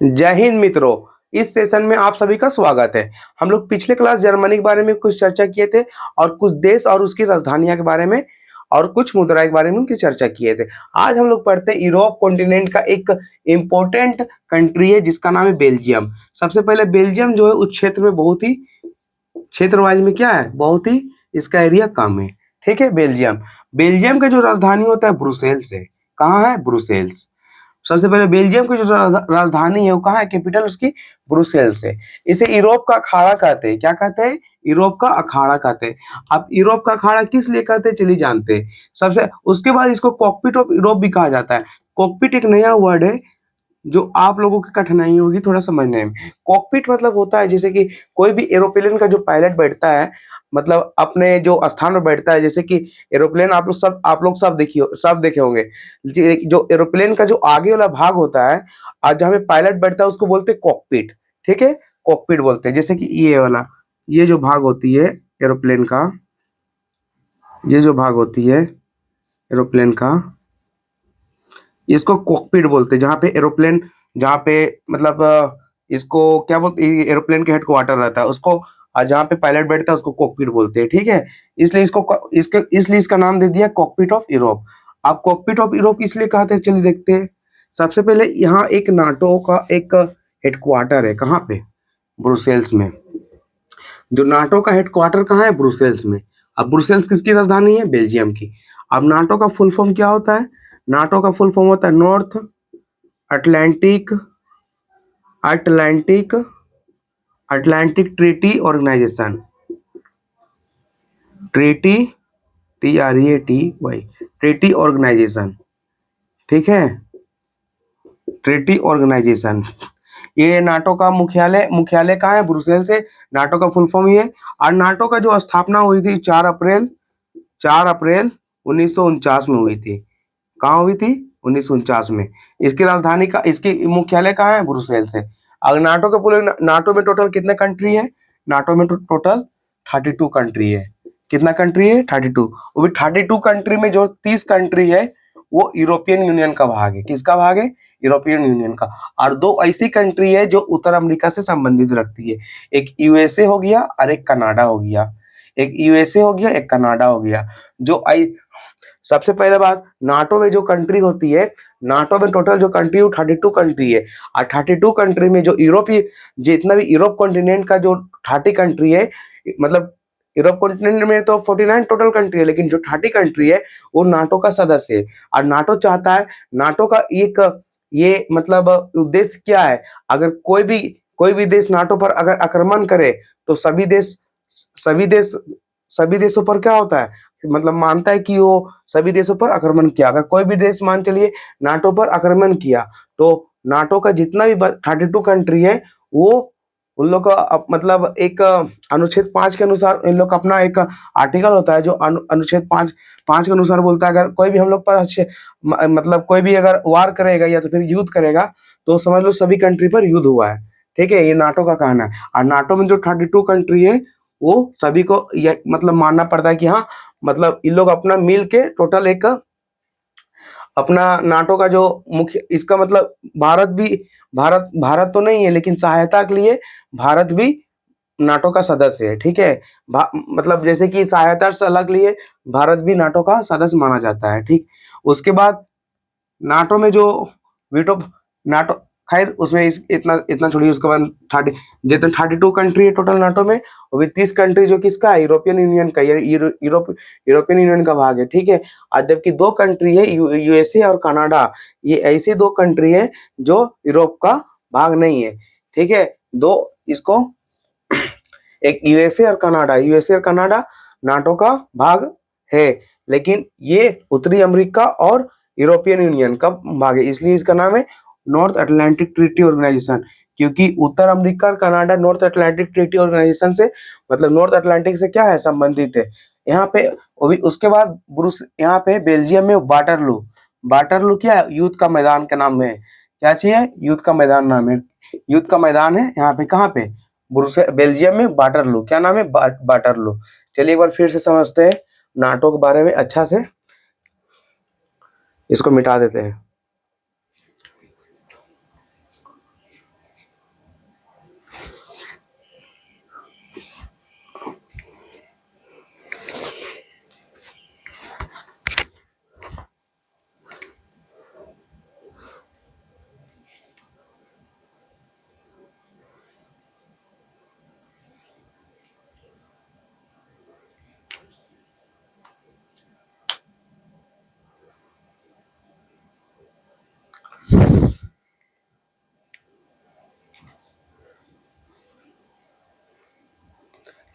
जय हिंद मित्रों, इस सेशन में आप सभी का स्वागत है। हम लोग पिछले क्लास जर्मनी के बारे में कुछ चर्चा किए थे और कुछ देश और उसकी राजधानियां के बारे में और कुछ मुद्रा के बारे में उनकी चर्चा किए थे। आज हम लोग पढ़ते हैं यूरोप कॉन्टिनेंट का एक इम्पोर्टेंट कंट्री है जिसका नाम है बेल्जियम। सबसे पहले बेल्जियम जो है उस क्षेत्र में बहुत ही क्षेत्र वाइज में क्या है, बहुत ही इसका एरिया कम है। ठीक है, बेल्जियम बेल्जियम का जो राजधानी होता है ब्रुसेल्स है। कहाँ है? ब्रुसेल्स। सबसे पहले बेल्जियम की जो राजधानी है वो कहाँ है? कैपिटल उसकी ब्रुसेल्स है। इसे यूरोप का अखाड़ा कहते हैं। क्या कहते हैं? यूरोप का अखाड़ा कहते हैं। अब यूरोप का अखाड़ा किस लिए कहते हैं चलिए जानते हैं। सबसे उसके बाद इसको कॉकपिट ऑफ यूरोप भी कहा जाता है। कॉकपिट एक नया वर्ड है जो आप लोगों की कठिनाई होगी थोड़ा समझने में। कॉकपिट मतलब होता है जैसे कि कोई भी एरोप्लेन का जो पायलट बैठता है, मतलब अपने जो स्थान पर बैठता है, जैसे कि एरोप्लेन आप लोग सब देखे होंगे। जो एरोप्लेन का जो आगे वाला भाग होता है और जहाँ पे पायलट बैठता है उसको बोलते हैं कॉकपिट। ठीक है, कॉकपिट बोलते हैं। जैसे कि ये वाला, ये जो भाग होती है एरोप्लेन का, ये जो भाग होती है एरोप्लेन का, इसको कॉकपिट बोलते हैं। जहाँ पे एरोप्लेन, जहाँ पे मतलब इसको क्या बोलते हैं, एरोप्लेन के हेडक्वार्टर रहता है उसको, और जहाँ पे पायलट बैठता है उसको कॉकपिट बोलते हैं। ठीक है, इसलिए इसका नाम दे दिया कॉकपिट ऑफ यूरोप। अब कॉकपिट ऑफ यूरोप इसलिए कहते हैं, चलिए देखते हैं। सबसे पहले यहाँ एक नाटो का एक हेडक्वार्टर है। कहाँ पे? ब्रुसेल्स में। जो नाटो का हेडक्वार्टर कहाँ है? ब्रुसेल्स में। अब ब्रुसेल्स किसकी राजधानी है? बेल्जियम की। अब नाटो का फुल फॉर्म क्या होता है? नाटो का फुल फॉर्म होता है North Atlantic Atlantic Atlantic Treaty Organization. Treaty, TREATY, treaty organisation. ठीक है, ट्रीटी ऑर्गेनाइजेशन। ये नाटो का मुख्यालय कहाँ है? ब्रुसेल्स से। नाटो का फुल फॉर्म ये। और नाटो का जो स्थापना हुई थी 4 अप्रैल 1949 में हुई थी। कहाँ हुई थी? 1949 में। इसकी मुख्यालय कहाँ है? ब्रुसेल्स है। अगर नाटो में टोटल कितने कंट्री है? नाटो में टोटल 32 कंट्री है। कितना कंट्री है? 32। वो भी 32 कंट्री में जो 30 कंट्री है वो यूरोपियन यूनियन का भाग है। किसका भाग है? यूरोपियन यूनियन का। और 2 ऐसी कंट्री है जो उत्तर अमेरिका से संबंधित रखती है। एक यूएसए हो गया और एक कनाडा हो गया। एक यूएसए हो गया, एक कनाडा हो गया। सबसे पहले बात, नाटो में जो कंट्री होती है, नाटो में टोटल जो कंट्री 32 कंट्री है। और 32 कंट्री में जो जितना भी यूरोप कॉन्टिनेंट का जो 30 कंट्री है, मतलब यूरोप कॉन्टिनेंट में तो 49 टोटल कंट्री है, लेकिन जो 30 कंट्री है वो नाटो का सदस्य है। और नाटो चाहता है, नाटो का एक ये मतलब उद्देश्य क्या है, अगर कोई भी देश नाटो पर अगर आक्रमण करे तो सभी देश सभी देशों पर क्या होता है, मतलब मानता है कि वो सभी देशों पर आक्रमण किया। अगर कोई भी देश मान चलिए नाटो पर आक्रमण किया तो नाटो का जितना भी 32 कंट्री है वो उन लोग का मतलब एक अनुच्छेद 5 के अनुसार इन लोग का अपना एक आर्टिकल होता है जो अनुच्छेद 5 के अनुसार बोलता है, अगर कोई भी हम लोग पर मतलब कोई भी अगर वार करेगा या तो फिर युद्ध करेगा तो समझ लो सभी कंट्री पर युद्ध हुआ है। ठीक है, ये नाटो का कहना है। और नाटो में जो 32 कंट्री है वो सभी को ये मतलब मानना पड़ता है कि हाँ, मतलब इन लोग अपना मिल के टोटल एक अपना नाटो का जो मुख्य, इसका मतलब भारत तो नहीं है, लेकिन सहायता के लिए भारत भी नाटो का सदस्य है। ठीक है, मतलब जैसे कि सहायता से अलग लिए भारत भी नाटो का सदस्य माना जाता है। ठीक, उसके बाद नाटो में जो वीटो नाटो, खैर उसमें इतना इतना छोड़िए। उसके बाद 32 कंट्री है टोटल नाटो में, वो भी 30 कंट्री जो किसका है? यूरोपियन यूनियन का, यूरोपियन यूनियन का भाग है। ठीक है, और जबकि 2 कंट्री है यूएसए और कनाडा, ये ऐसी 2 कंट्री है जो यूरोप का भाग नहीं है। ठीक है, दो इसको एक यूएसए और कनाडा नाटो का भाग है, लेकिन ये उत्तरी अमेरिका और यूरोपियन यूनियन का भाग है, इसलिए इसका नाम है नॉर्थ अटलांटिक ट्रीटी ऑर्गेनाइजेशन। क्योंकि उत्तर अमेरिका और Canada North Atlantic Treaty Organization से, मतलब नॉर्थ अटलांटिक से क्या है, संबंधित है। यहाँ पे उसके बाद यहाँ पे बेल्जियम में वाटरलू क्या है? युद्ध का मैदान के नाम में क्या चाहिए? युद्ध का मैदान नाम है। युद्ध का मैदान है यहाँ पे। कहाँ पे? बेल्जियम में वाटरलू। क्या नाम है? वाटरलू। चलिए एक बार फिर से समझते हैं नाटो के बारे में अच्छा से, इसको मिटा देते हैं।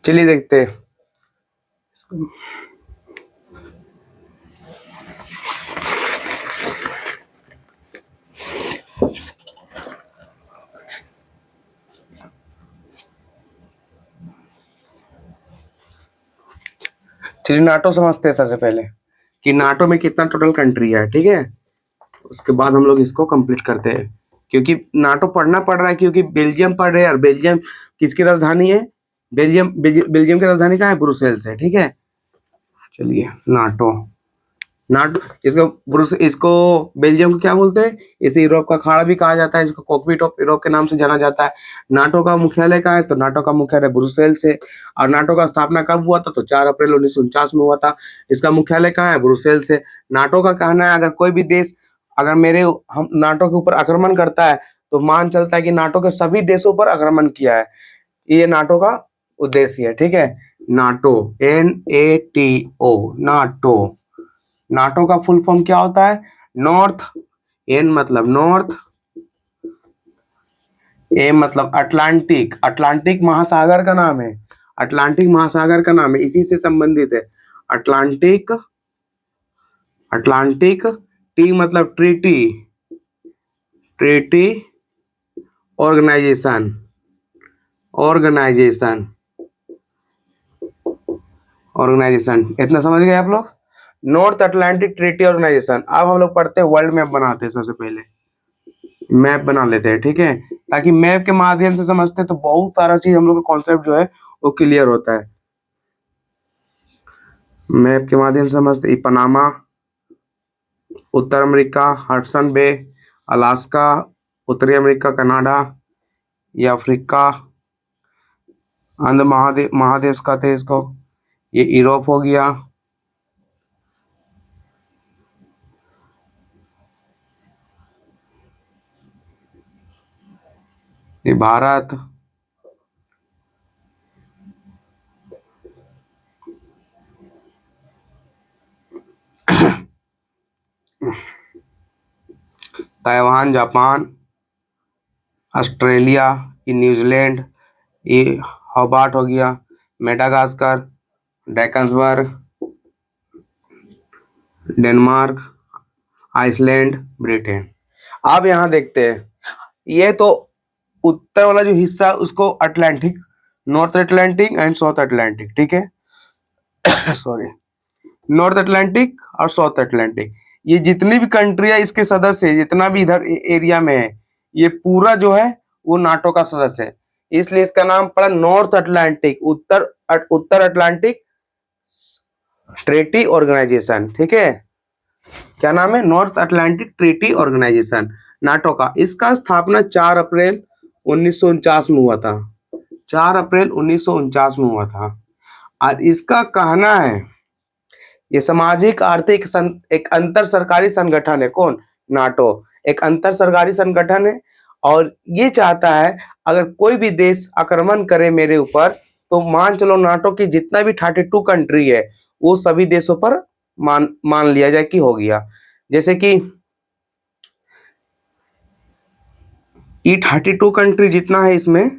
चलिए देखते हैं। चलिए नाटो समझते हैं सबसे पहले कि नाटो में कितना टोटल कंट्री है, ठीक है। उसके बाद हम लोग इसको कंप्लीट करते हैं, क्योंकि नाटो पढ़ना पड़ रहा है, क्योंकि बेल्जियम पढ़ रहे हैं, और बेल्जियम किसकी राजधानी है? बेल्जियम की राजधानी कहाँ है? ब्रुसेल्स है, ठीक है। चलिए नाटो, नाटो इसको बेल्जियम को क्या बोलते हैं? इसे यूरोप का खाड़ा भी कहा जाता है, इसको कॉकपिट ऑफ यूरोप के नाम से जाना जाता है। नाटो का मुख्यालय कहाँ है? तो नाटो का मुख्यालय ब्रुसेल्स है। और नाटो का स्थापना कब हुआ था? तो 4 अप्रैल 1949 में हुआ था। इसका मुख्यालय कहाँ है? ब्रुसेल्स है। नाटो का कहना है, अगर कोई भी देश अगर हम नाटो के ऊपर आक्रमण करता है, तो मान चलता है कि नाटो के सभी देशों पर आक्रमण किया है। ये नाटो का उद्देश्य है, ठीक है। NATO, NATO, NATO. नाटो का फुल फॉर्म क्या होता है? नॉर्थ, एन मतलब नॉर्थ, ए मतलब अटलांटिक। अटलांटिक महासागर का नाम है, अटलांटिक महासागर का नाम है, इसी से संबंधित है। Atlantic, Atlantic. टी मतलब treaty, treaty organization, organization, organization. इतना समझ गए आप लोग? North Atlantic Treaty Organization. अब हम लोग पढ़ते हैं, वर्ल्ड मैप बनाते हैं। सबसे पहले मैप बना लेते हैं, ठीक है, ताकि मैप के माध्यम से समझते हैं तो बहुत सारा चीज हम लोग का कॉन्सेप्ट जो है वो क्लियर होता है। मैप के माध्यम से समझते, पनामा, उत्तर अमेरिका, हडसन बे, अलास्का, उत्तरी अमेरिका, कनाडा, ये अफ्रीका, अंध महादेश कहते हैं इसको, ये यूरोप हो गया, ये भारत, ताइवान, जापान, ऑस्ट्रेलिया, ये न्यूजीलैंड, ये हॉबार्ट हो गया, मेडागास्कर, डैकन्सबर्ग, डेनमार्क, आइसलैंड, ब्रिटेन। अब यहाँ देखते हैं, ये तो उत्तर वाला जो हिस्सा है उसको Atlantic, north Atlantic and south Atlantic, ठीक है। सॉरी, नॉर्थ अटलांटिक और साउथ अटलांटिक, ये जितनी भी कंट्री है इसके सदस्य है, जितना भी इधर एरिया में है, ये पूरा जो है वो नाटो का सदस्य है। इसलिए इसका नाम पड़ा नॉर्थ अटलांटिक, उत्तर अटलांटिक ट्रीटी ऑर्गेनाइजेशन, ठीक है। क्या नाम है? North Atlantic Treaty Organization, NATO का। इसका स्थापना 4 अप्रैल 1949 में हुआ था, 4 अप्रैल 1949 में हुआ था। और इसका कहना है ये सामाजिक आर्थिक एक अंतर सरकारी संगठन है। कौन? नाटो एक अंतर सरकारी संगठन है, और ये चाहता है अगर कोई भी देश आक्रमण करे मेरे ऊपर, तो मान चलो नाटो की जितना भी 32 कंट्री है वो सभी देशों पर मान लिया जाए कि हो गया। जैसे कि ये 32 कंट्री जितना है, इसमें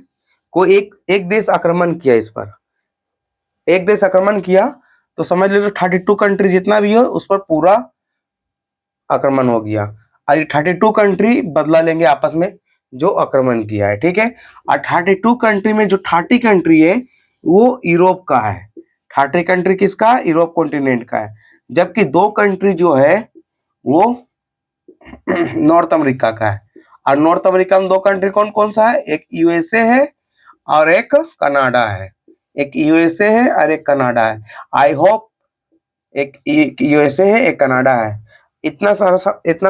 कोई एक देश आक्रमण किया, इस पर एक देश आक्रमण किया, तो समझ लीजिए 32 कंट्री जितना भी हो उस पर पूरा आक्रमण हो गया। और ये 32 कंट्री बदला लेंगे आपस में जो आक्रमण किया है, ठीक है। और 32 कंट्री में जो 30 कंट्री है वो यूरोप का है। 30 कंट्री किसका है? यूरोप कॉन्टिनेंट का है। जबकि 2 कंट्री जो है वो नॉर्थ अमेरिका का है। और नॉर्थ अमेरिका में 2 कंट्री कौन कौन सा है? एक यूएसए है और एक कनाडा है। एक यूएसए है और एक कनाडा है। आई होप एक यूएसए है, एक कनाडा है। इतना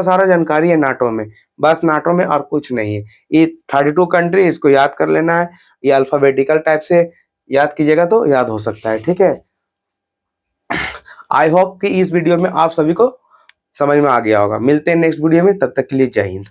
सारा जानकारी है नाटो में, बस नाटो में और कुछ नहीं है। ये 32 कंट्री, इसको याद कर लेना है। ये अल्फाबेटिकल टाइप से याद कीजिएगा तो याद हो सकता है, ठीक है। आई होप कि इस वीडियो में आप सभी को समझ में आ गया होगा। मिलते हैं नेक्स्ट वीडियो में, तब तक के लिए जय हिंद।